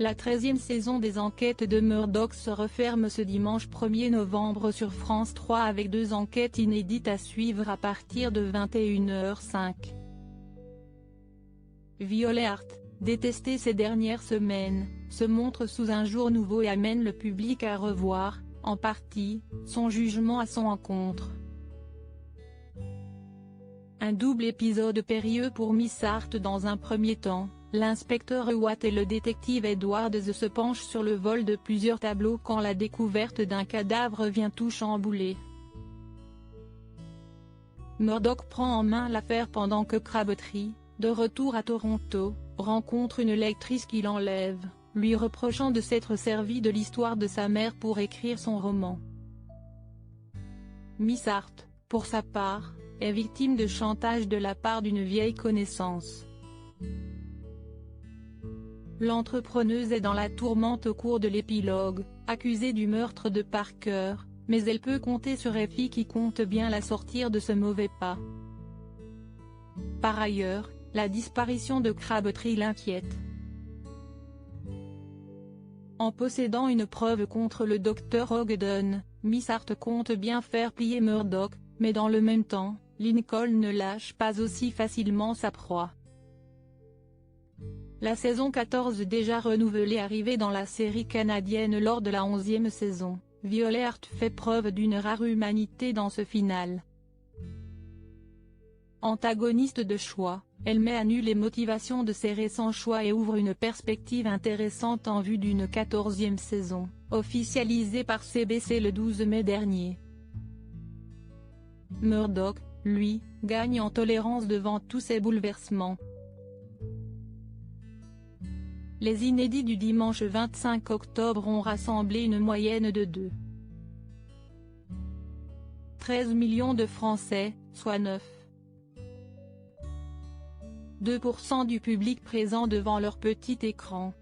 La 13e saison des enquêtes de Murdoch se referme ce dimanche 1er novembre sur France 3 avec 2 enquêtes inédites à suivre à partir de 21h05. Violet Hart, détestée ces dernières semaines, se montre sous un jour nouveau et amène le public à revoir, en partie, son jugement à son encontre. Un double épisode périlleux pour Miss Hart. Dans un premier temps, l'inspecteur Watt et le détective Edwards se penchent sur le vol de plusieurs tableaux quand la découverte d'un cadavre vient tout chambouler. Murdoch prend en main l'affaire pendant que Crabtree, de retour à Toronto, rencontre une lectrice qui l'enlève, lui reprochant de s'être servi de l'histoire de sa mère pour écrire son roman. Miss Hart, pour sa part, est victime de chantage de la part d'une vieille connaissance. L'entrepreneuse est dans la tourmente au cours de l'épilogue, accusée du meurtre de Parker, mais elle peut compter sur Effie qui compte bien la sortir de ce mauvais pas. Par ailleurs, la disparition de Crabtree l'inquiète. En possédant une preuve contre le Dr Ogden, Miss Hart compte bien faire plier Murdoch, mais dans le même temps, Lincoln ne lâche pas aussi facilement sa proie. La saison 14 déjà renouvelée arrivée dans la série canadienne lors de la 11e saison, Violet Hart fait preuve d'une rare humanité dans ce final. Antagoniste de choix, elle met à nu les motivations de ses récents choix et ouvre une perspective intéressante en vue d'une 14e saison, officialisée par CBC le 12 mai dernier. Murdoch, lui, gagne en tolérance devant tous ces bouleversements. Les inédits du dimanche 25 octobre ont rassemblé une moyenne de 2,13 millions de Français, soit 9,2% du public présent devant leur petit écran.